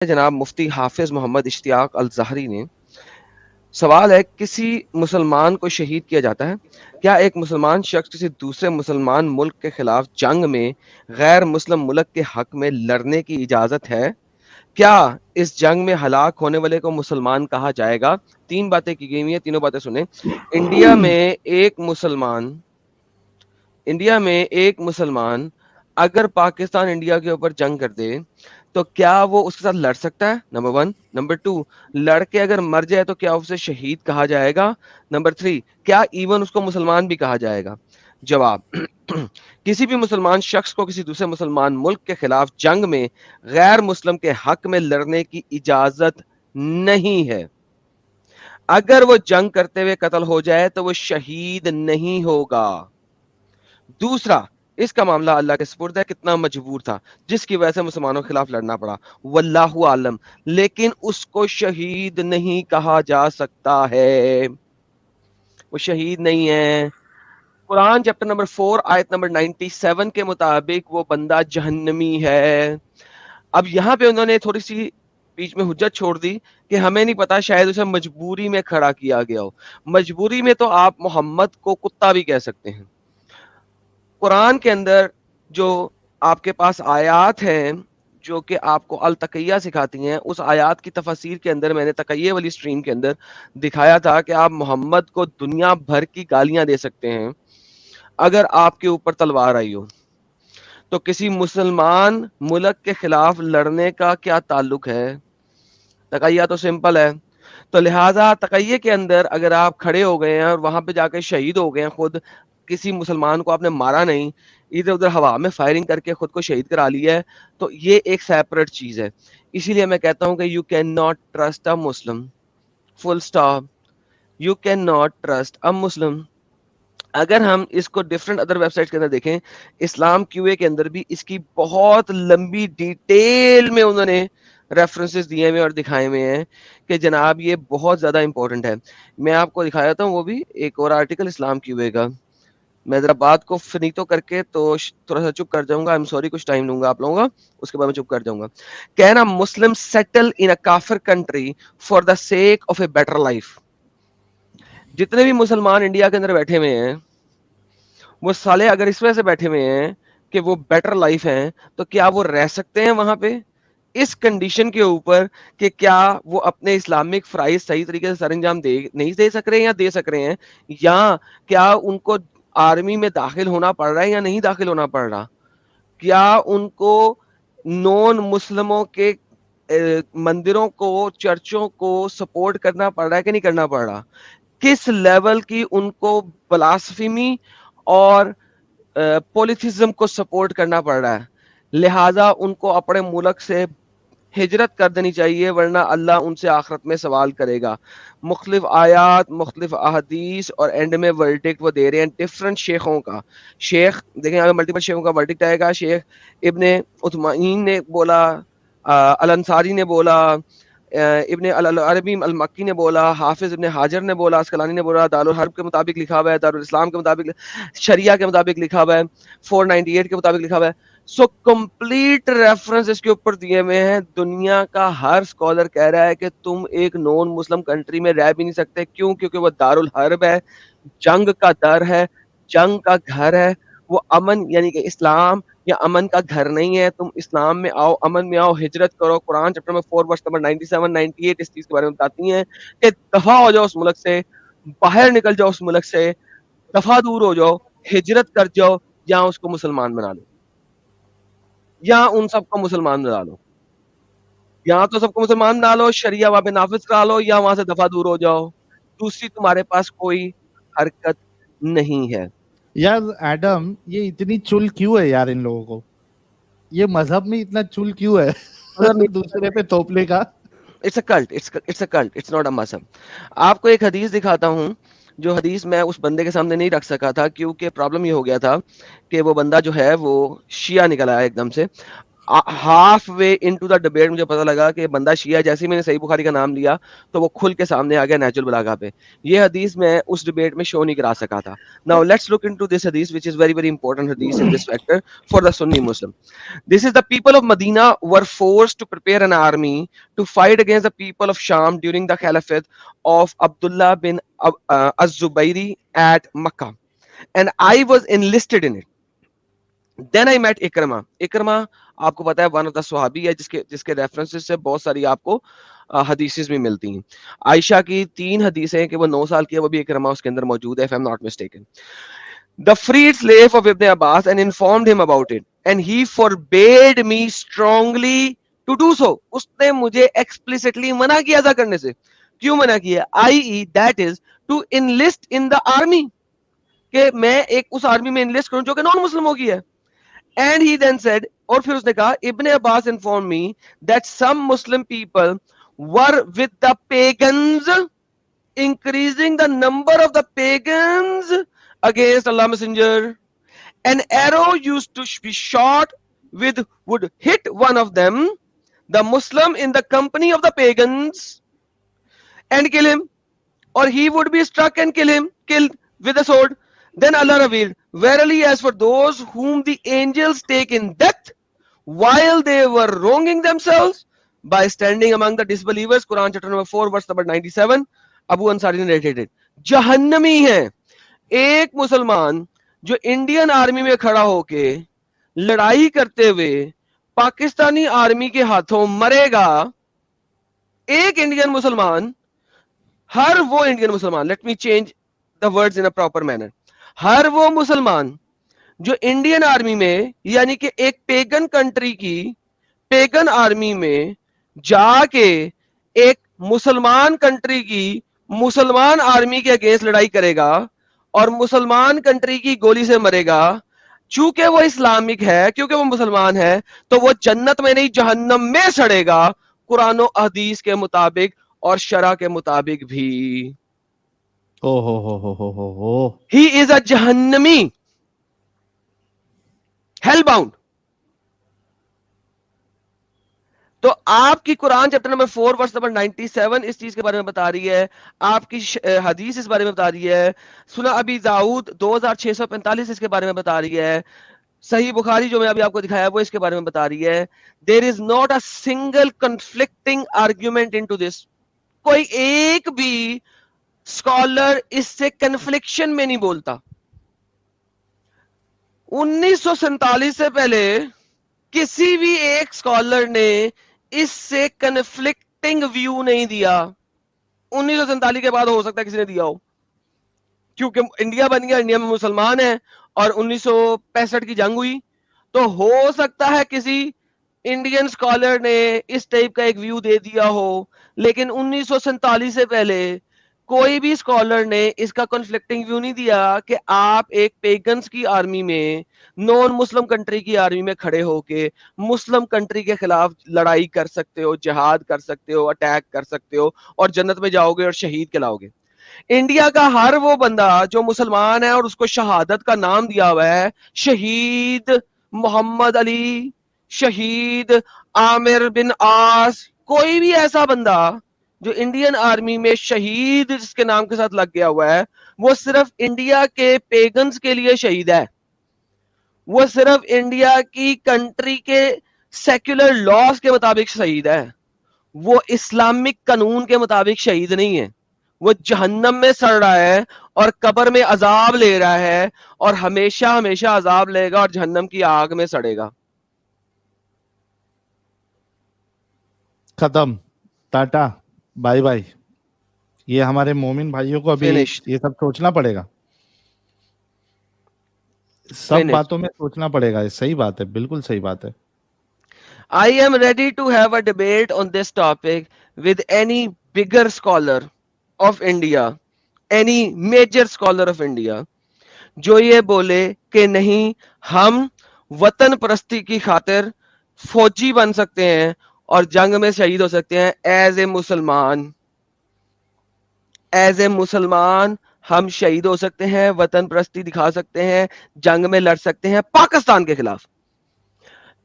जनाब मुफ्ती हाफिज मोहम्मद इश्तियाक अल ज़हरी ने। सवाल है, किसी मुसलमान को शहीद किया जाता है, क्या एक मुसलमान शख्स किसी दूसरे मुसलमान मुल्क के खिलाफ जंग में गैर मुस्लिम मुल्क के हक में लड़ने की इजाजत है? क्या इस जंग में हलाक होने वाले को मुसलमान कहा जाएगा? तीन बातें की गई हुई है, तीनों बातें सुने। इंडिया में एक मुसलमान इंडिया में एक मुसलमान अगर पाकिस्तान इंडिया के ऊपर जंग कर दे तो क्या वो उसके साथ लड़ सकता है? Number one. नंबर टू, लड़के अगर मर जाए तो क्या उसे शहीद कहा जाएगा? नंबर थ्री, क्या इवन उसको मुसलमान भी कहा जाएगा? जवाब किसी भी मुसलमान शख्स को किसी दूसरे मुसलमान मुल्क के खिलाफ जंग में गैर मुस्लिम के हक में लड़ने की इजाजत नहीं है। अगर वो जंग करते हुए कत्ल हो जाए तो वो शहीद नहीं होगा। दूसरा, इसका मामला अल्लाह के सुपुर्द है, कितना मजबूर था जिसकी वजह से मुसलमानों के खिलाफ लड़ना पड़ा, वल्लाहु आलम, लेकिन उसको शहीद नहीं कहा जा सकता है, वो शहीद नहीं है। कुरान चैप्टर नंबर 4 आयत नंबर 97 के मुताबिक वो बंदा जहन्नमी है। अब यहाँ पे उन्होंने थोड़ी सी बीच में हुज्जत छोड़ दी कि हमें नहीं पता, शायद उसे मजबूरी में खड़ा किया गया हो। मजबूरी में तो आप मोहम्मद को कुत्ता भी कह सकते हैं। कुरान के अंदर जो आपके पास आयात हैं जो कि आपको अल तकैया सिखाती हैं, उस आयात की तफसीर के अंदर मैंने तकैये वाली स्ट्रीम के अंदर दिखाया था कि आप मोहम्मद को दुनिया भर की गालियां दे सकते हैं अगर आपके ऊपर तलवार आई हो। तो किसी मुसलमान मुल्क के खिलाफ लड़ने का क्या ताल्लुक है? तकैया तो सिंपल है। तो लिहाजा तकैये के अंदर अगर आप खड़े हो गए हैं और वहां पे जाकर शहीद हो गए हैं, खुद किसी मुसलमान को आपने मारा नहीं, इधर उधर हवा में फायरिंग करके खुद को शहीद करा लिया है, तो ये एक सेपरेट चीज है। इसीलिए मैं कहता हूं कि you can not trust a Muslim, full stop. You can not trust a Muslim. अगर हम इसको डिफरेंट अदर वेबसाइट्स के अंदर देखें, इस्लाम क्यूए के अंदर भी इसकी बहुत लंबी डिटेल में उन्होंने रेफरेंसेस दिए हुए और दिखाए हुए हैं कि जनाब ये बहुत ज्यादा इंपॉर्टेंट है। मैं आपको दिखाया था वो भी एक और आर्टिकल इस्लाम क्यूए का। मैं जरा बात को फिनितो करके तो थोड़ा सा चुप कर जाऊंगा। आई एम सॉरी, कुछ टाइम लूंगा आप लोगों का, उसके बाद मैं चुप कर जाऊंगा। कहना, मुस्लिम सेटल इन अ काफिर country for the sake of a better life. जितने भी मुसलमान इंडिया के अंदर बैठे हुए हैं, वो साले अगर इस वजह से बैठे हुए हैं कि वो बेटर लाइफ है, तो क्या वो रह सकते हैं वहां पे इस कंडीशन के ऊपर कि क्या वो अपने इस्लामिक फ्राइज सही तरीके से सरंजाम दे नहीं दे सक रहे हैं या दे सक रहे हैं, या क्या उनको आर्मी में दाखिल होना पड़ रहा है या नहीं दाखिल होना पड़ रहा, क्या उनको नॉन मुस्लिमों के मंदिरों को, चर्चों को सपोर्ट करना पड़ रहा है कि नहीं करना पड़ रहा, किस लेवल की उनको ब्लास्फेमी और पॉलिथिज्म को सपोर्ट करना पड़ रहा है। लिहाजा उनको अपने मुल्क से हिजरत कर देनी चाहिए, वरना अल्लाह उनसे आखिरत में सवाल करेगा। मुख्तलिफ आयात, मुख्तलिफ अहदीस और एंड में वर्डिक्ट वो दे रहे हैं डिफरेंट शेखों का। शेख देखें, अगर मल्टीपल शेखों का वर्डिक्ट आएगा, शेख इब्ने उथमाइन ने बोला, अल अंसारी ने बोला, इब्ने अल अरबी अल मक्की ने बोला, हाफिज इब्ने हाजर ने बोला, अस्कलानी ने बोला, दारुल हर्ब के मुताबिक लिखा हुआ है, दारुल इस्लाम के मुताबिक, शरिया के मुताबिक लिखा हुआ है, 498 के मुताबिक लिखा हुआ है। सो कंप्लीट रेफरेंस इसके ऊपर दिए हुए हैं। दुनिया का हर स्कॉलर कह रहा है कि तुम एक नॉन मुस्लिम कंट्री में रह भी नहीं सकते। क्यों? क्योंकि वो दारुल हर्ब है, जंग का दर है, जंग का घर है। वो अमन यानी कि इस्लाम या अमन का घर नहीं है। तुम इस्लाम में आओ, अमन में आओ, हिजरत करो। कुरान चैप्टर में 4 वर्स नंबर 97 98 इस चीज के बारे में बताती हैं कि दफा हो जाओ उस मुल्क से, बाहर निकल जाओ उस मुल्क से, दफा दूर हो जाओ, हिजरत कर जाओ, या उसको मुसलमान बना लो, या उन सबको मुसलमान बना लो। या तो सबको मुसलमान बना लो, शरिया वहां पे नाफिज करा लो, या वहां से दफा दूर हो जाओ। दूसरी तुम्हारे पास कोई हरकत नहीं है। यार एडम, ये इतनी चुल क्यों है यार इन लोगों को? ये मजहब में इतना चुल क्यों है मतलब दूसरे पे थोपने का? It's a cult, it's a cult, it's not a मजहब। आपको एक हदीस दिखाता हूँ, जो हदीस मैं उस बंदे के सामने नहीं रख सका था क्योंकि प्रॉब्लम ये हो गया था कि वो बंदा जो है वो शिया निकल आया एकदम से। Half way into the debate मुझे पता लगा कि बंदा शिया, जैसे ही मैंने सही बुखारी का नाम लिया तो वो खुल के सामने आ गया नेचुरल बलागा पे। ये हदीस मैं उस डिबेट में शो नहीं करा सका था। Now let's look into this हदीस which is very very important हदीस in this factor for the Sunni Muslim. This is the people of Medina were forced to prepare an army to fight against the people of Sham during the caliphate of Abdullah bin Az-Zubayri at Makkah, and I was enlisted in it. Then I met Ikrama. Ikrama आपको पता है one of the सहाबी है जिसके references से बहुत सारी आपको हदीसेस भी मिलती हैं। आयशा की 3 हदीसें कि वो 9 साल की है, वो भी इकरमा उसके अंदर मौजूद है, if I am not mistaken. The freed slave of Ibn Abbas and informed him about it, and he forbade me strongly to do so. उसने मुझे explicitly मना किया था करने से। क्यों मना किया? i.e. that is to enlist in the army, कि मैं एक उस आर्मी में enlist करूं जो कि नॉन मुस्लिमों की है। And he then said, और फिर उसने कहा, Ibn Abbas informed me that some Muslim people were with the pagans, increasing the number of the pagans against Allah Messenger. An arrow used to be shot with would hit one of them, the Muslim in the company of the pagans, and kill him, or he would be struck and killed with a sword. Then Allah revealed, verily as for those whom the angels take in death while they were wronging themselves by standing among the disbelievers, Quran chapter number 4 verse number 97, Abu Ansari narrated, जहन्नमी है एक मुसलमान जो Indian army में खड़ा होके लड़ाई करते हुए पाकिस्तानी आर्मी के हाथों मरेगा। एक इंडियन मुसलमान, हर वो इंडियन मुसलमान, let me change the words in a proper manner, हर वो मुसलमान जो इंडियन आर्मी में यानी कि एक पेगन कंट्री की पेगन आर्मी में जाके एक मुसलमान कंट्री की मुसलमान आर्मी के अगेंस्ट लड़ाई करेगा और मुसलमान कंट्री की गोली से मरेगा, चूंकि वो इस्लामिक है, क्योंकि वो मुसलमान है, तो वो जन्नत में नहीं जहन्नम में सड़ेगा, कुरान और हदीस के मुताबिक और शरा के मुताबिक भी। ओ हो। ही इज अ जहन्नमी, हेल बाउंड। तो आपकी कुरान चैप्टर नंबर 4 वर्स नंबर 97 इस चीज के बारे में बता रही है, आपकी हदीस इस बारे में बता रही है, सुना अबी दाऊद 2645 इसके बारे में बता रही है, सही बुखारी जो मैं अभी आपको दिखाया वो इसके बारे में बता रही है। There is not a single conflicting argument into this. कोई एक भी स्कॉलर इससे कन्फ्लिक्शन में नहीं बोलता। 1947 से पहले किसी भी एक स्कॉलर ने इससे कन्फ्लिक्टिंग व्यू नहीं दिया। 1947 के बाद हो सकता है किसी ने दिया हो, क्योंकि इंडिया बन गया, इंडिया में मुसलमान है और 1965 की जंग हुई, तो हो सकता है किसी इंडियन स्कॉलर ने इस टाइप का एक व्यू दे दिया हो, लेकिन 1947 से पहले कोई भी स्कॉलर ने इसका कॉन्फ्लिक्टिंग व्यू नहीं दिया कि आप एक पेगन्स की आर्मी में, नॉन मुस्लिम कंट्री की आर्मी में खड़े होके मुस्लिम कंट्री के खिलाफ लड़ाई कर सकते हो, जिहाद कर सकते हो, अटैक कर सकते हो और जन्नत में जाओगे और शहीद कहलाओगे। इंडिया का हर वो बंदा जो मुसलमान है और उसको शहादत का नाम दिया हुआ है, शहीद मोहम्मद अली, शहीद आमिर बिन आस, कोई भी ऐसा बंदा जो इंडियन आर्मी में शहीद जिसके नाम के साथ लग गया हुआ है, वो सिर्फ इंडिया के पेगन्स के लिए शहीद है, वो सिर्फ इंडिया की कंट्री के सेक्युलर लॉज के मुताबिक शहीद है, वो इस्लामिक कानून के मुताबिक शहीद नहीं है। वो जहन्नम में सड़ रहा है और कब्र में अजाब ले रहा है और हमेशा हमेशा अजाब लेगा और जहन्नम की आग में सड़ेगा। खत्म, टाटा, बाय बाय। ये हमारे मोमिन भाइयों को अभी Finished. ये सब सोचना पड़ेगा, सब Finished. बातों में सोचना पड़ेगा। सही बात है, बिल्कुल सही बात है। I am ready to have a debate on this topic with any bigger scholar of India, any major scholar of India, जो ये बोले कि नहीं हम वतन परस्ती की खातिर फौजी बन सकते हैं और जंग में शहीद हो सकते हैं। एज ए मुसलमान हम शहीद हो सकते हैं, वतन परस्ती दिखा सकते हैं, जंग में लड़ सकते हैं पाकिस्तान के खिलाफ,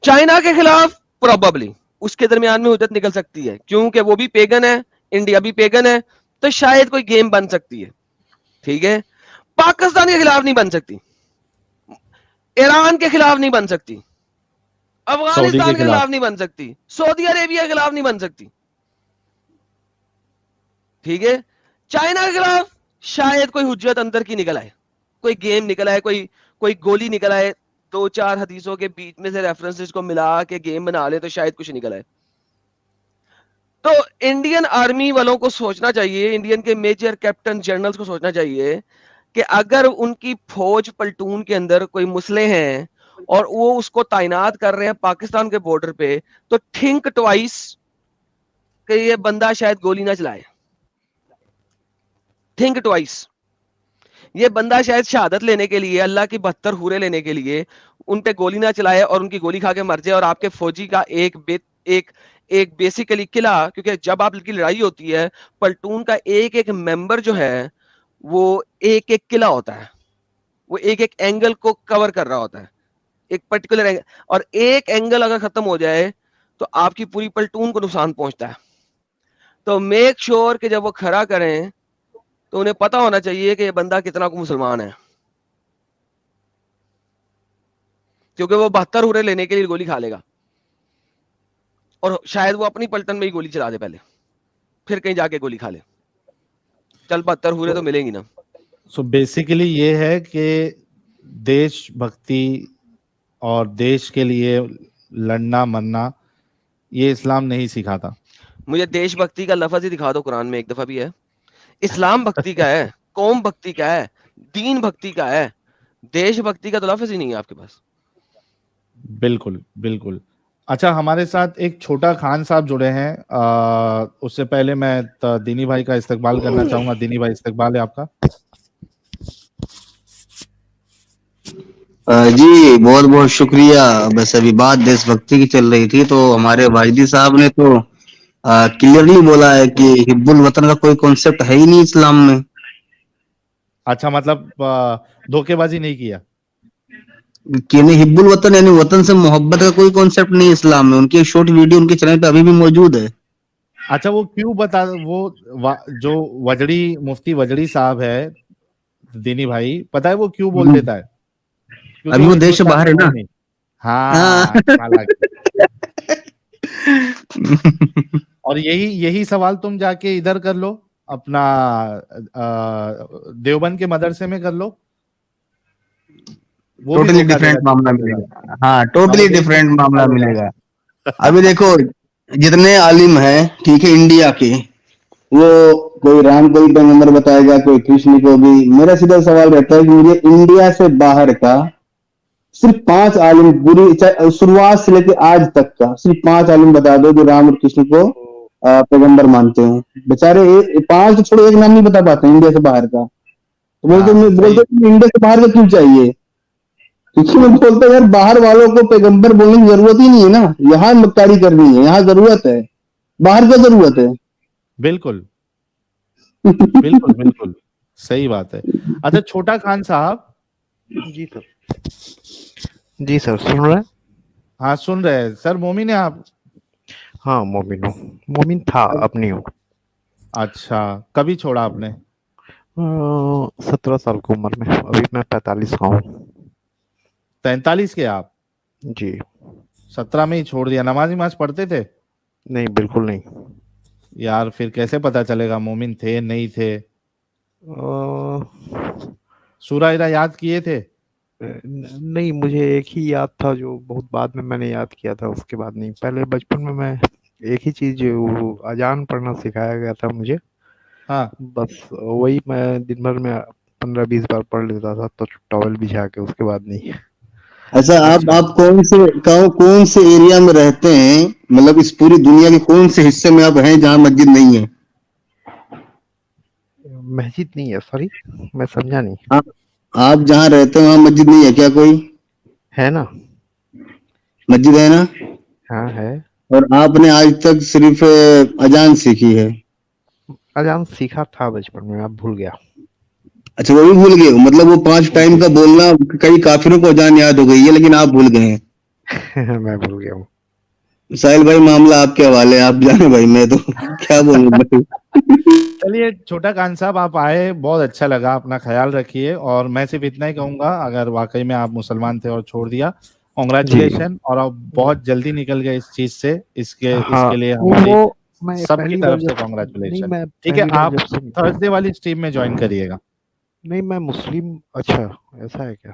चाइना के खिलाफ, प्रोबेबली उसके दरमियान में हुज्जत निकल सकती है, क्योंकि वो भी पेगन है, इंडिया भी पेगन है, तो शायद कोई गेम बन सकती है। ठीक है, पाकिस्तान के खिलाफ नहीं बन सकती, ईरान के खिलाफ नहीं बन सकती, अफगानिस्तान के खिलाफ नहीं बन सकती, सऊदी अरेबिया के खिलाफ नहीं बन सकती। ठीक है, चाइना के खिलाफ शायद कोई हुज्जत अंदर की निकल आए, कोई गेम निकल आए, कोई गोली निकल आए, 2-4 हदीसों के बीच में से रेफरेंसेस को मिला के गेम बना ले तो शायद कुछ निकल आए। तो इंडियन आर्मी वालों को सोचना चाहिए, इंडियन के मेजर कैप्टन जनरल्स को सोचना चाहिए कि अगर उनकी फौज पलटून के अंदर कोई मुसले हैं और वो उसको तैनात कर रहे हैं पाकिस्तान के बॉर्डर पे, तो थिंक ट्वाइस कि ये बंदा शायद गोली ना चलाए। थिंक ट्वाइस, ये बंदा शायद शहादत लेने के लिए, अल्लाह की 72 हूरे लेने के लिए उन पे गोली ना चलाए और उनकी गोली खा के मर जाए, और आपके फौजी का एक बेसिकली किला, क्योंकि जब आपकी लड़ाई होती है पलटून का एक एक मेंबर जो है वो एक एक किला होता है, वो एक एक एंगल को कवर कर रहा होता है, एक पर्टिकुलर एंगल, और एक एंगल अगर खत्म हो जाए तो आपकी पूरी पलटून को नुकसान पहुंचता है। तो मेक श्योर कि जब वो खड़ा करें तो उन्हें पता होना चाहिए कि ये बंदा कितना को मुसलमान है, क्योंकि वो 72 हुरे लेने के लिए गोली खा लेगा, और शायद वो अपनी पलटन में ही गोली चला दे पहले, फिर कहीं जाके गोली खा ले। चल 72 हुरे तो मिलेंगी ना। सो बेसिकली ये है कि देशभक्ति और देश के लिए लड़ना मरना ये इस्लाम नहीं सिखाता। मुझे देशभक्ति का लफ्ज ही दिखा दो कुरान में एक दफा भी है। इस्लाम भक्ति का है, कौम भक्ति का है, दीन भक्ति का है, देशभक्ति का तो लफ्ज ही नहीं है आपके पास। बिल्कुल बिल्कुल। अच्छा, हमारे साथ एक छोटा खान साहब जुड़े हैं। उससे पहले मैं दीनी भाई का इस्तकबाल करना चाहूंगा। दीनी भाई, इस्तकबाल है आपका। जी बहुत बहुत शुक्रिया। बस अभी बात देशभक्ति की चल रही थी तो हमारे वाहिदी साहब ने तो क्लियरली बोला है कि हिब्बुल वतन का कोई कॉन्सेप्ट है ही नहीं इस्लाम में। अच्छा, मतलब धोखेबाजी नहीं किया कि नहीं, हिब्बुल वतन यानी वतन से मोहब्बत का कोई कॉन्सेप्ट नहीं इस्लाम में। उनकी एक शॉर्ट वीडियो उनके चैनल पे अभी भी मौजूद है। अच्छा, वो क्यों बता, जो वजड़ी मुफ्ती वजड़ी साहब है, दीनी भाई, पता है वो क्यों बोल देता है? अभी वो देश से बाहर है ना। हाँ, और यही सवाल तुम जाके इधर कर लो, अपना देवबंद के मदरसे में कर लो, वो टोटली डिफरेंट मामला मिलेगा। हाँ, टोटली डिफरेंट मामला मिलेगा। अभी देखो, जितने आलिम हैं, ठीक है, इंडिया के, वो कोई राम को भी पैगंबर बताएगा, कोई कृष्ण को भी। मेरा सीधा सवाल रहता है कि मुझे इंडिया से बाहर का सिर्फ 5 आलिम, पूरी शुरुआत से लेकर आज तक का सिर्फ 5 आलिम बता दो जो राम और कृष्ण को पैगंबर मानते हो। बेचारे 5 तो छोड़ो, एक नाम नहीं बता पाते इंडिया से बाहर का। तो बोलते इंडिया से बाहर का क्यों चाहिए? क्योंकि मैं बोलता यार, बाहर वालों को पैगंबर बोलने की जरूरत ही नहीं है ना। यहाँ मक्कारी करनी है, यहाँ जरूरत है, बाहर क्या जरूरत है? बिल्कुल बिल्कुल बिल्कुल सही बात है। अच्छा, छोटा खान साहब। जी सर। जी सर, सुन रहे हैं? हाँ, सुन रहे हैं सर। मोमिन है आप? हाँ, मोमिन हूँ। मोमिन था, अपनी हूँ। अच्छा, कभी छोड़ा आपने? 17 साल की उम्र में। अभी मैं 45 का हूँ। 43 के आप? जी। 17 में ही छोड़ दिया। नमाज पढ़ते थे? नहीं, बिल्कुल नहीं। यार, फिर कैसे पता चलेगा मोमिन थे नहीं थे? सूरा इरा याद किए थे? नहीं, मुझे एक ही याद था जो बहुत बाद में मैंने याद किया था, उसके बाद नहीं। पहले बचपन में मैं एक ही चीज, अजान पढ़ना सिखाया गया था मुझे। हाँ, बस वही मैं दिन भर में 15-20 बार पढ़ लेता था, तो टॉवल बिछा के, उसके बाद नहीं। अच्छा, आप कौन से एरिया में रहते हैं? मतलब इस पूरी दुनिया के कौन से हिस्से में आप हैं जहाँ मस्जिद नहीं है? मस्जिद नहीं है? सॉरी, मैं समझा नहीं। आप जहाँ रहते हैं वहाँ मस्जिद नहीं है क्या? कोई है ना, मस्जिद है ना? हाँ है। और आपने आज तक सिर्फ अजान सीखी है? अजान सीखा था बचपन में, अब भूल गया। अच्छा, वो भी भूल गए? मतलब वो 5 टाइम का बोलना, कई काफिरों को अजान याद हो गई है लेकिन आप भूल गए हैं। मैं भूल गया हूँ। साहिल भाई मामला आपके हवाले, आप जाने भाई, मैं तो क्या बोलूं भाई। चलिए छोटा खान साहब, आप आए, बहुत अच्छा लगा, अपना ख्याल रखिए। और मैं सिर्फ इतना ही कहूंगा, अगर वाकई में आप मुसलमान थे और छोड़ दिया, जी कॉन्ग्रेचुलेशन, और आप बहुत जल्दी निकल गए इस चीज से, हाँ इसके लिए हमारी वो मैं सबकी पहली बार तरफ से जब नहीं कॉन्ग्रेचुलेशन। मैं ठीक है, पहली बार आप जब से थर्सडे वाली स्ट्रीम में ज्वाइन करिएगा। नहीं मैं मुस्लिम अच्छा ऐसा है क्या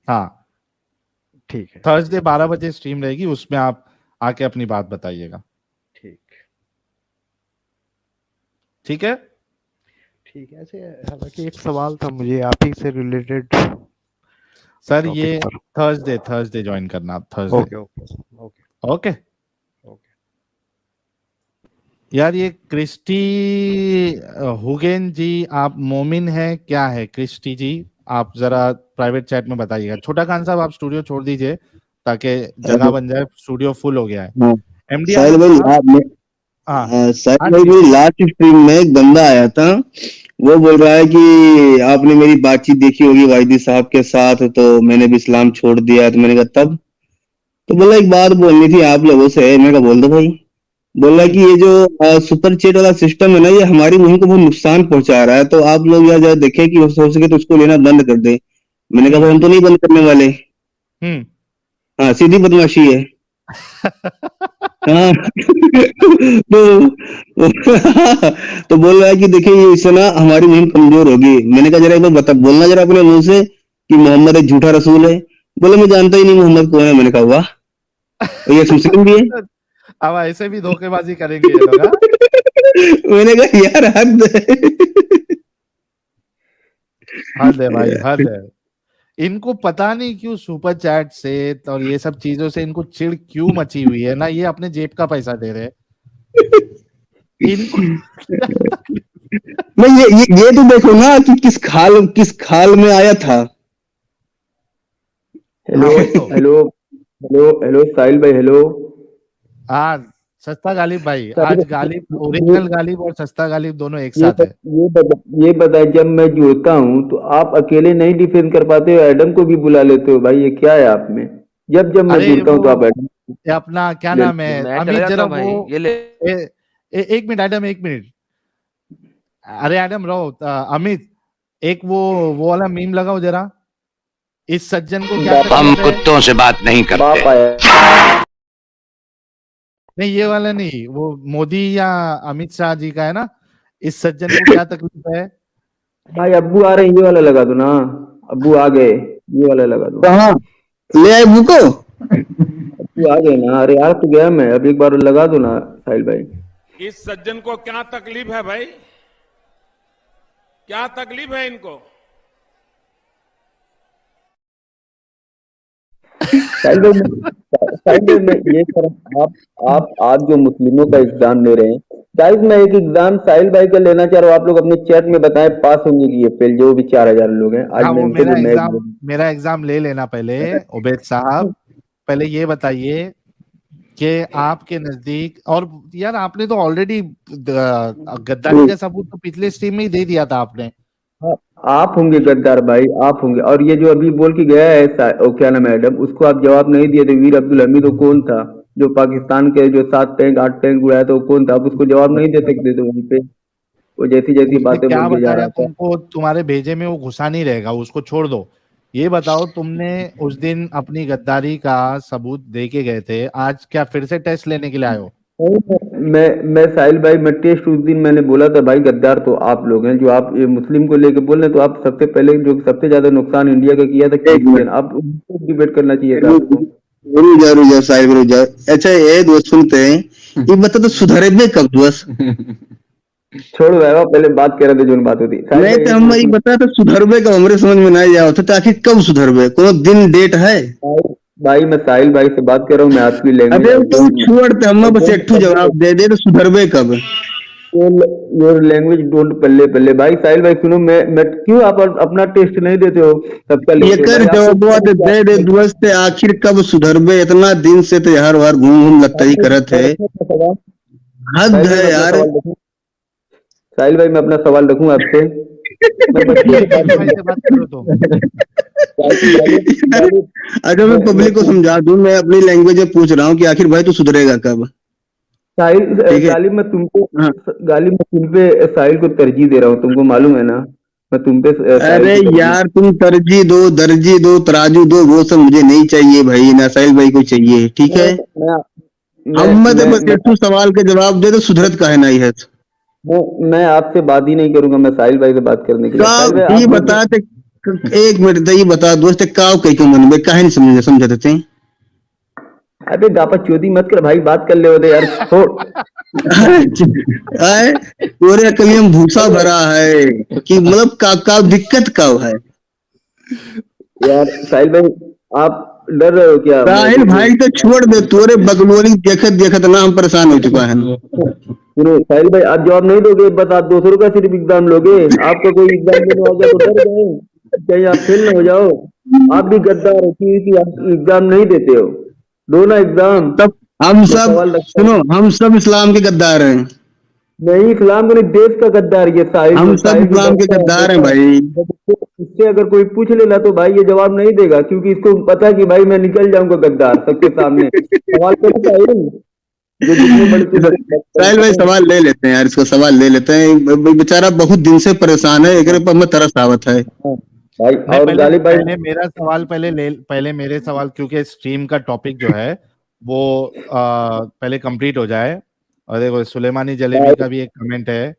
हाँ, ठीक है थर्सडे 12 बजे स्ट्रीम रहेगी, उसमें आप आके अपनी बात बताइएगा। ठीक ठीक है, ठीक है ऐसे हालांकि एक सवाल था मुझे आप ही से रिलेटेड सर टॉपिक ये पर थर्सडे ज्वाइन करना आप, Thursday. Okay okay okay okay okay यार, ये क्रिस्टी हुगेन जी, आप मोमिन हैं क्या है क्रिस्टी जी? आप जरा प्राइवेट चैट में बताइएगा। छोटा खान साहब, आप स्टूडियो छोड़ दीजिए ताकि जगह बन जाए, स्टूडियो फुल हो गया है। हाँ, एमडी साहिल आलम भाई साहब, हाँ साहिल हाँ भाई जी, मेरी लास्ट स्ट्रीम में एक बंदा आया था, वो बोल रहा है कि आपने मेरी बातचीत देखी होगी वाहिदी साहब के साथ, तो मैंने भी इस्लाम छोड़ दिया। तो मैंने कहा तब, तो बोला एक बात बोलनी थी आप लोगों से। मैं कहा बोल दो भाई। बोल रहा कि ये जो सुपर चैट वाला सिस्टम है ना, ये हमारी मुहिम को बहुत नुकसान पहुंचा रहा है, तो आप लोग यार जरा देखें कि हो सके तो उसको लेना बंद कर दे। मैंने कहा भाई हम तो नहीं बंद करने वाले, हम्म हाँ सीधी बदमाशी है। हाँ तो तो बोल रहा है कि देखिए ये इससे ना हमारी मुहिम कमजोर होगी। मैंने कहा जरा एक बार बता, बोलना जरा अपने मुंह से कि मोहम्मद एक झूठा रसूल है। बोले मैं जानता ही नहीं मोहम्मद कौन है। मैंने कहा वाह, और ये मुस्लिम भी है। अब ऐसे भी धोखेबाजी करेंगे ये लोग, हाँ? मैंने कहा यार हद है। हद है भाई, हद है। इनको पता नहीं क्यों सुपर चैट से और ये सब चीजों से इनको चिढ़ क्यों मची हुई है ना, ये अपने जेब का पैसा दे रहे हैं इनको। नहीं ये तो देखो ना कि किस खाल में आया था। हाँ हेलो वही तो। हेलो हेलो हेलो साहिल भाई, हेलो। हाँ, सस्ता गालिब भाई, साहिल आज भाई, गालिब, ओरिजिनल गालिब और सस्ता गालिब दोनों एक ये साथ है। बत, ये बता, ये बताए, जब मैं जुड़ता हूँ तो आप अकेले नहीं डिफेंड कर पाते हो, एडम को भी बुला लेते हो। भाई ये क्या है आप में? जब जब मैं अरे जुड़ता हूँ तो आप वो एडम ये अपना क्या ले नाम लेते है, हो। मैं चला अमित जाता जरा हूँ वो भाई, ये ले। एक मिनट एडम, एक मिनट। अरे एडम रहो, अमित, एक वो वाला मीम लगाओ जरा। इस सज्जन को क्या बाप हम तकलीफ है? कुत्तों से बात नहीं करते। बाप आया। नहीं ये वाला नहीं, वो मोदी या अमित शाह जी का है ना, इस सज्जन को क्या तकलीफ है? भाई अब्बू आ रहे हैं, ये वाला लगा दो ना। अब्बू आ गए, ये वाला लगा दो। कहाँ ले आए बुको? अब्बू आ गए ना। अरे यार तो गया मैं, अब एक बार लगा दो ना साहिल भाई। इस सज्जन को क्या तकलीफ है भाई? क्या तकलीफ है इनको? साहिल भाई मैं ये कर, आप जो मुस्लिमों का एग्जाम ले रहे हैं, गाइस मैं एक एग्जाम साहिल भाई का लेना चाह रहा हूँ। आप लोग अपने चैट में बताएं पास होंगे कि ये फेल, जो भी 4000 लोग हैं। आज हाँ, मैं वो इनके लिए मेरा एग्जाम ले लेना पहले, उबैद साहब। पहले ये बताइए कि आपके नजदीक, और यार आपने तो ऑलरेडी गद्दारी का सबूत तो पिछले स्ट्रीम में ही दे दिया था आपने। आप होंगे गद्दार भाई, आप होंगे। और ये जो अभी बोल के गया है क्या नाम है मैडम, उसको आप जवाब नहीं दिए थे। वीर अब्दुल हमीद वो कौन था जो पाकिस्तान के जो 7 टैंक 8 टैंक उड़ाया था, वो कौन था? आप उसको जवाब नहीं देते थे वहीं पे। वो जैसी जैसी उसने बातें क्या बोल के जा बताया रहा था। तुमको? तुम्हारे भेजे में वो घुसा नहीं रहेगा, उसको छोड़ दो। ये बताओ, तुमने उस दिन अपनी गद्दारी का सबूत दे के गए थे, आज क्या फिर से टेस्ट लेने के लिए आए हो? मैं साहिल भाई, मैं टेस्ट उस दिन मैंने बोला था भाई, गद्दार तो आप लोग हैं। जो आप ये मुस्लिम को लेके बोल रहे हैं, तो आप सबसे पहले जो सबसे ज्यादा नुकसान इंडिया का किया था क्रिश्चियन, आप उनको डिबेट करना चाहिए था आपको। रुक जाओ साहिब, रुक जाओ। अच्छा ये दोस्त सुनते हैं, ये बता तो सुधरे में कब दोस्त? छोड़ो भाई, पहले बात कर रहे थे जो बात होती साहिल नहीं भाई, तो हम ये बता तो सुधरबे का हमरे समझ में नहीं जाओ तो आखिर कब सुधरबे? कोनो दिन डेट है? भाई मैं साहिल भाई से बात कर रहा हूँ, मैं आपकी अबे तू लैंग्वेज छोड़, हम बस एक जवाब दे दे तो सुधरबे कब? योर लैंग्वेज डोंट पल्ले पल्ले। भाई साहिल भाई सुनो, मैं क्यों आप अपना टेस्ट नहीं देते हो सबका ये लेके? कर भाई जवाब आपको दे दे दोस्त, आखिर कब सुधरबे? इतना दिन से तो हर बार घूम घूम लगता ही करत है, हद है यार। साहिल भाई मैं अपना सवाल रखूं आपसे। मैं बच्चे से बात भाई से बात करो तो अगर मैं पब्लिक को समझा दूं, मैं अपनी लैंग्वेज में पूछ रहा हूँ कि आखिर भाई तू सुधरेगा कब? साहिल, ठीक है। गालिब मैं तुमको हाँ। गालिब मैं तुम पे साहिल को तरजीह दे रहा हूँ, तुमको मालूम है ना, मैं तुम पे साहिल अरे को तरजीह। यार तुम तरजीह दो, दर्जी दो, तराजू दो, वो सब मुझे नहीं चाहिए भाई, ना साहिल भाई को चाहिए, ठीक है। तू सवाल के जवाब दे तो सुधरत काहे नहीं है? मैं आपसे बात ही नहीं करूंगा, मैं साहिल भाई से बात करने के लिए। साहिल भाई ये आप बता ते, एक मिनट ये बता दोस्त, काव कहीं क्यों मन में काहे नहीं समझे समझा देते हैं? अबे गापा चोदी मत कर भाई, बात कर ले होते यार, छोड़। आए पूरे कलियम भूसा भरा है कि मतलब का दिक्कत कब है यार साहिल भाई आप डर रहे हो क्या? साहिल भाई तो छोड़ दे, तोरे बगलोली देखत देखत ना हम परेशान हो चुका है। सुनो साहिल भाई, आप जवाब नहीं दोगे, बस आप 200 का सिर्फ एग्जाम लोगे। आपका कोई एग्जाम देने आ गया तो डर गए कहीं आप फेल ना हो जाओ। आप भी गद्दार हो कि आप एग्जाम नहीं देते हो, दो ना एग्जाम। तब हम तो सब सवाल लगता है। सुनो, हम सब इस्लाम के गद्दार हैं। नहीं, इस्लाम का नहीं, देश का गद्दार ये साहिल। हम सब साहिल भी इस्लाम के डरता है, गद्दार हैं डरता है। भाई। इससे अगर कोई पूछ लेना तो भाई ये जवाब नहीं देगा, क्योंकि इसको पता है कि भाई मैं निकल जाऊंगा गद्दार सबके सामने। सवाल करो साहिल, जो जितने बड़े साहिल भाई सवाल ले लेते हैं यार, इसको सवाल ले लेते हैं, बेचारा बहुत दिन से परेशान है, एक पर मैं तरस आवत है। भाई। नहीं, और पहले गालिब भाई, पहले मेरा सवाल पहले मेरे सवाल, क्योंकि स्ट्रीम का टॉपिक जो है वो पहले कंप्लीट हो जाए। और देखो सुलेमानी जलेबी का भी एक कमेंट है,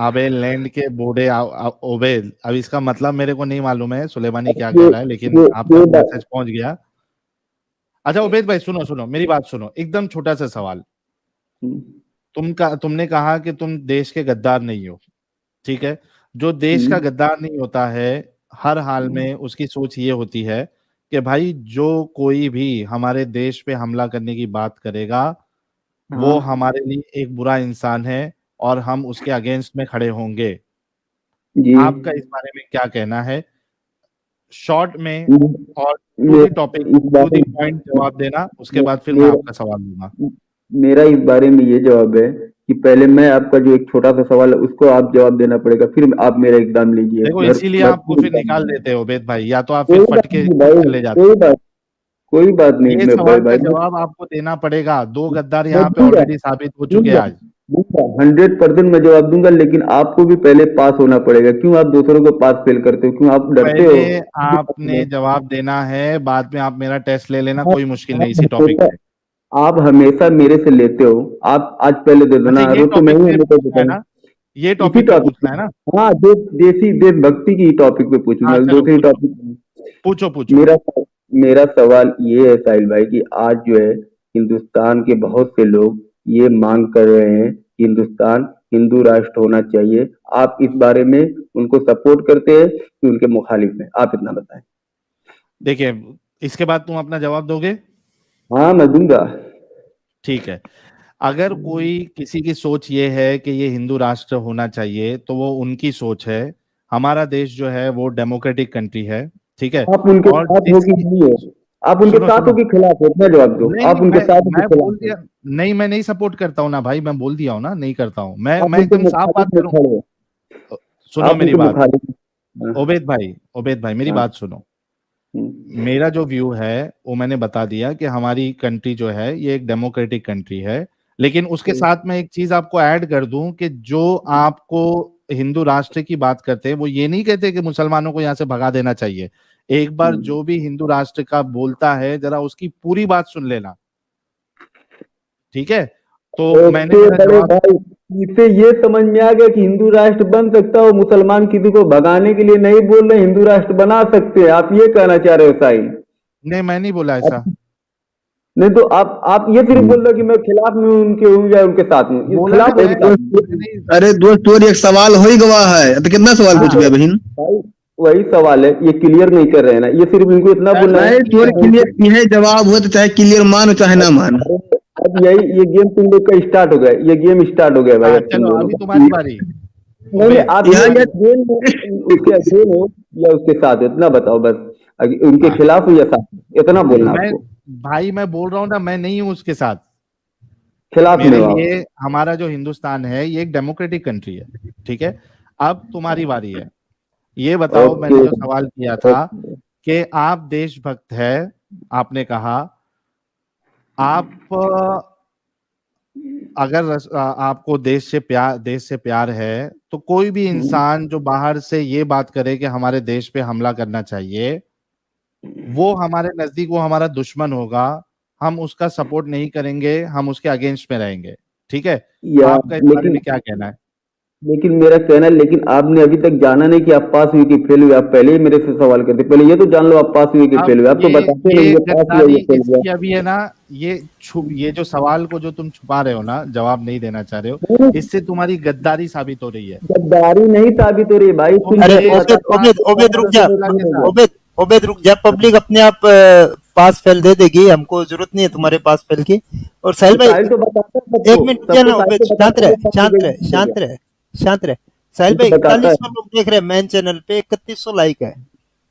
आबे लैंड के बूढ़े ओबेद। अब इसका मतलब मेरे को नहीं मालूम है सुलेमानी क्या कह रहा है, लेकिन आप तक मैसेज पहुंच गया। अच्छा उबेद भाई सुनो सुनो मेरी बात सुनो, एकदम छोटा सा सवाल। तुमने कहा कि तुम देश के गद्दार नहीं हो, ठीक है। जो देश का गद्दार नहीं होता है, हर हाल में उसकी सोच ये होती है कि भाई जो कोई भी हमारे देश पे हमला करने की बात करेगा वो हमारे लिए एक बुरा इंसान है और हम उसके अगेंस्ट में खड़े होंगे। जी आपका इस बारे में क्या कहना है? शॉर्ट में और to the topic, to the point जवाब देना, उसके बाद फिर मैं आपका सवाल दूंगा। मेरा इस बारे में ये जवाब है कि पहले मैं आपका जो एक छोटा सा सवाल है उसको आप जवाब देना पड़ेगा, फिर आप मेरा एग्जाम लीजिए। देखो इसीलिए आपको फिर निकाल देते हो उबेद भाई, या तो आप फिर फट के चले जाते हो। कोई बात नहीं, ये सवाल का जवाब आपको देना पड़ेगा। दो गद्दार यहाँ पे ऑलरेडी साबित हो चुके हैं आज। 100% मैं जवाब दूंगा, लेकिन आपको भी पहले पास होना पड़ेगा। क्यों आप दूसरों को पास फेल करते हो? क्यों आप डरते हो? पहले आपने जवाब देना है, बाद में आप मेरा टेस्ट ले लेना, कोई मुश्किल नहीं इसी टॉपिक पे। आप हमेशा मेरे से लेते हो, आप आज पहले दे दो ना। ये टॉपिक पे पूछना है ना? हाँ, देशभक्ति की टॉपिक पे पूछूंगा। दूसरी टॉपिक पूछो। मेरा सवाल ये है साहिल भाई कि आज जो है हिंदुस्तान के बहुत से लोग ये मांग कर रहे हैं कि हिंदुस्तान हिंदू राष्ट्र होना चाहिए। आप इस बारे में उनको सपोर्ट करते हैं कि उनके मुखालिफ हैं? आप इतना बताएं। देखिए इसके बाद तुम अपना जवाब दोगे? हाँ मैं दूंगा। ठीक है। अगर कोई किसी की सोच ये है कि ये हिंदू राष्ट्र होना चाहिए तो वो उनकी सोच है। हमारा देश जो है वो डेमोक्रेटिक कंट्री है, ठीक है। आप उनके साथ हो कि नहीं हो? आप उनके साथ हो कि खिलाफ हो? अपना जवाब दो। आप उनके साथ हो कि खिलाफ? नहीं, मैं नहीं सपोर्ट करता हूँ ना भाई, मैं बोल दिया हूँ ना, नहीं करता हूँ मैं एकदम साफ बात करूँ। सुनो मेरी बात ओबेद भाई मेरी बात सुनो। मेरा जो व्यू है वो मैंने बता दिया कि हमारी कंट्री जो है ये एक डेमोक्रेटिक कंट्री है, लेकिन उसके साथ मैं एक चीज आपको ऐड कर दूं कि जो आपको हिंदू राष्ट्र की बात करते हैं वो ये नहीं कहते कि मुसलमानों को यहाँ से भगा देना चाहिए। एक बार जो भी हिंदू राष्ट्र का बोलता है जरा उसकी पूरी बात सुन लेना, ठीक है। तो मैंने इससे ये समझ में आ गया कि हिंदू राष्ट्र बन सकता हो, मुसलमान किसी को भगाने के लिए नहीं बोल रहे, हिंदू राष्ट्र बना सकते हैं, आप ये कहना चाह रहे हो साहिल? नहीं मैं नहीं बोला ऐसा। नहीं तो आप ये सिर्फ बोल रहे हो कि मैं खिलाफ में उनके हूँ या उनके साथ में। अरे दोस्त तो एक सवाल हो ही गवा है, तो कितना सवाल पूछ गया बहन? वही सवाल है, ये क्लियर नहीं कर रहे हैं ना, ये सिर्फ इनको इतना बोलना है क्लियर है। जवाब हुआ तो चाहे क्लियर मानो चाहे ना मानो। अब ये गेम तुम लोग का स्टार्ट हो गया, ये गेम स्टार्ट हो गया भाई। चलो अभी तुम्हारी बारी। नहीं आप गेम उसके अगेन हो या उसके साथ, इतना बताओ बस। उनके खिलाफ हो या साथ, इतना बोलना आपको। भाई मैं बोल रहा हूँ ना, मैं नहीं हूँ उसके साथ। खिलाफ में मेरे हो आप। लिए हमारा जो हिंदुस्तान है ये एक डेमोक्रेटिक कंट्री है, ठीक है। अब तुम्हारी बारी है, ये बताओ, मैंने ओके जो सवाल किया था कि आप देशभक्त है, आपने कहा आप अगर आपको देश से प्यार है तो कोई भी इंसान जो बाहर से ये बात करे कि हमारे देश पे हमला करना चाहिए, वो हमारे नजदीक वो हमारा दुश्मन होगा, हम उसका सपोर्ट नहीं करेंगे, हम उसके अगेंस्ट में रहेंगे, ठीक है। यार आपका इस बारे लेकिन में क्या कहना है? लेकिन मेरा कहना है, लेकिन आपने अभी तक जाना नहीं कि आप पास हुए कि फेल हुए। आप पहले ही मेरे से सवाल करते, पहले ये तो जान लो आप पास हुए कि अब फेल हुए। आप तो बताते नहीं, ये पास हुआ गद्दारी ये फेल हुआ। इसकी अभी है ना, ये जो सवाल को जो तुम छुपा रहे हो ना, जवाब नहीं देना चाह रहे हो, नहीं, इससे तुम्हारी गद्दारी साबित हो रही है। गद्दारी नहीं साबित हो रही भाई। तुम अरे देश ओबेद का ओबेद ओबेद रुक जा, साथ ओबेद रुक जा। पब्लिक अपने आप पास फेल दे देगी, हमको जरूरत नहीं है तुम्हारे पास फेल की। और साहिल भाई साहिल तो बताता है एक सबको, मिनट क्या ना, साहिल ओबेद तो शांत बताता है रहे, कि पास शांत हुए रहे, कि फेल शांत हुआ। रहे, शांत रहे। साहिल तो भाई बताता है। 4100 लोग देख रहे हैं मैन चैनल पे, 3100 लाइक है,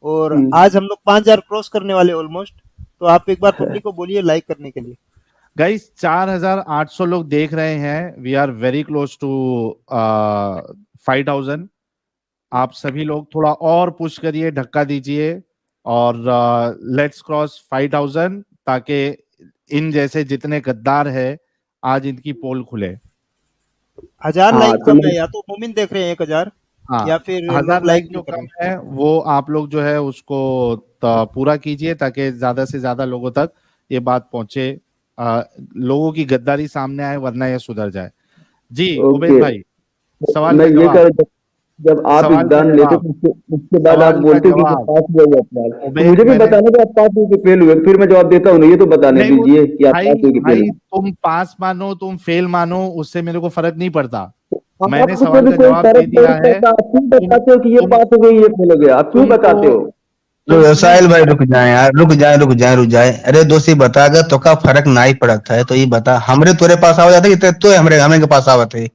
और हम्म। आज हम लोग 5000 क्रॉस करने वाले ऑलमोस्ट। तो आप एक बार पब्लिक को बोलिए लाइक करने के लिए। गाइस 4800 लोग देख रहे हैं, we are very close to 5000। आप सभी लोग थोड़ा और पुश करिए, धक्का दीजिए, और लेट्स क्रॉस 5000 ताकि इन जैसे जितने गद्दार है आज इनकी पोल खुले। 1000 हाँ लाइक तो कम है, या तो मोमिन देख रहे हैं 1000, हाँ, या फिर 1000 लोग लाइक लाइक नहीं जो कर कम रहे। है वो आप लोग जो है उसको पूरा कीजिए ताकि ज्यादा से ज्यादा लोगों तक ये बात पहुंचे, लोगों की गद्दारी सामने आए, वरना ये सुधर जाए। जी उबैद ओके, भाई, सवाल मैं का ये जवाब। कह, जब आप सवाल का एग्जाम लेते जवाब। तो उसके बाद आप सवाल का बोलते हो कि मैं जवाब। पास हुआ हुआ फिलहाल, तो उबैद मुझे भी मैंने बताना कि आप पास हुए कि फेल हुए, फिर मैं जवाब देता हूँ ना। ये तो बताने नहीं, वो दीजिए कि आप भाई पास हुए कि फेल भाई हुए। तुम पास मानो तुम फेल मानो, उससे मेरे को फर्क नहीं पड़ता। मैंने आपको सवाल भी का कोई जवाब दे फर्क दिया नहीं है। पड़ता, आप क्यों तुम बताते हो कि ये तुम पास हो गई ये फेल हो गया? आप क्यों बताते तुमको हो? साहिल भाई नहीं, रुक जाए यार, रुक जाए। अरे दोस्ती बता, अगर तो का फर्क ना ही पड़ता है तो ये बता, हमरे तोरे पास आवा जाता कि तो हमरे हमें के पास आवत है।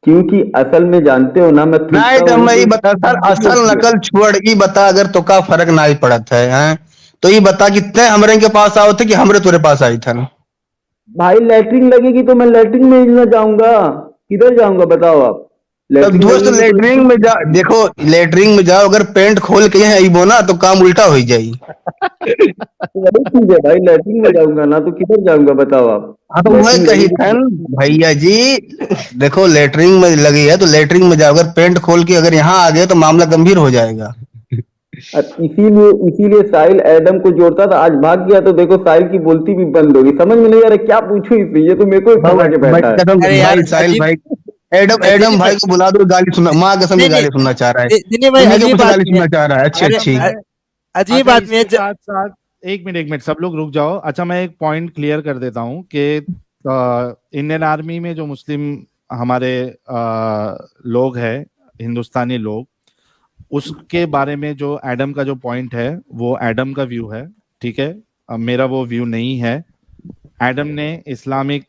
क्योंकि असल में जानते हो ना, मैं नहीं थूकता तो हूँ मैं तो ये बता सर, जिंदगी असल होती है। नकल छोड़ ये बता, अगर तो का फर्क ना ही पड़त है, हैं? तो ये बता कि तय हमरे के पास आओ थे कि हमरे तोरे पास आई था। भाई लैटरिन लगेगी तो मैं लैटरिन में ही ना जाऊंगा, किधर जाऊंगा बताओ आप? तब लैटरिन दोस्त लगेगी तो लेटरिंग में जा, देखो लेटरिंग में जाओ, अगर पेंट खोल के यहाँ आईबो ना तो काम उल्टा हो जाई। तो वही चीज है भाई, लैटरिन में जाऊंगा ना तो किधर जाऊंगा बताओ आप? हाँ तो मैं लैटरिन कही लगेगी था तो भैया जी, देखो लेटरिंग में लगी है तो लेटरिंग में जाओ, अगर पेंट खोल के अगर यहाँ आ गए तो मामला गंभीर हो जाएगा। इसीलिए साहिल एडम को जोड़ता था, आज भाग गया तो देखो साहिल की बोलती भी बंद होगी। समझ में नहीं आ रहा क्या पूछूं इससे, ये तो मेरे को ही फंसा के भाई बैठा है। कसम अरे यार भाई, साहिल अजीब, भाई, एडम एडम दिलीप भाई, भाई को बुला दो, गाली सुनना, माँ कसम की नहीं नहीं, गाली सुनना चाह रहा है, दिलीप भाई इन्हीं के अजीब पीछे गाली आदमी है। सुनना चाह रहा है। अच्छी अरे अच्छा अच्छी। मैं अजीब अच्छा आदमी है इसके साथ साथ एक मिनट सब लोग रुक जाओ। अच्छा मैं एक पॉइंट क्लियर कर देता हूँ कि इंडियन आर्मी में जो मुस्लिम हमारे लोग हैं, हिंदुस्तानी लोग, उसके बारे में जो एडम का जो पॉइंट है वो एडम का व्यू है, ठीक है। मेरा वो व्यू नहीं है। एडम ने इस्लामिक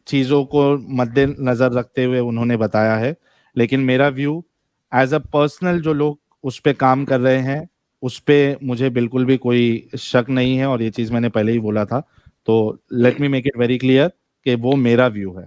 चीजों को मद्देनजर रखते हुए उन्होंने बताया है, लेकिन मेरा व्यू एज अ पर्सनल, जो लोग उस पे काम कर रहे हैं उस पे मुझे बिल्कुल भी कोई शक नहीं है, और ये चीज मैंने पहले ही बोला था। तो let me make it very clear कि वो मेरा व्यू है।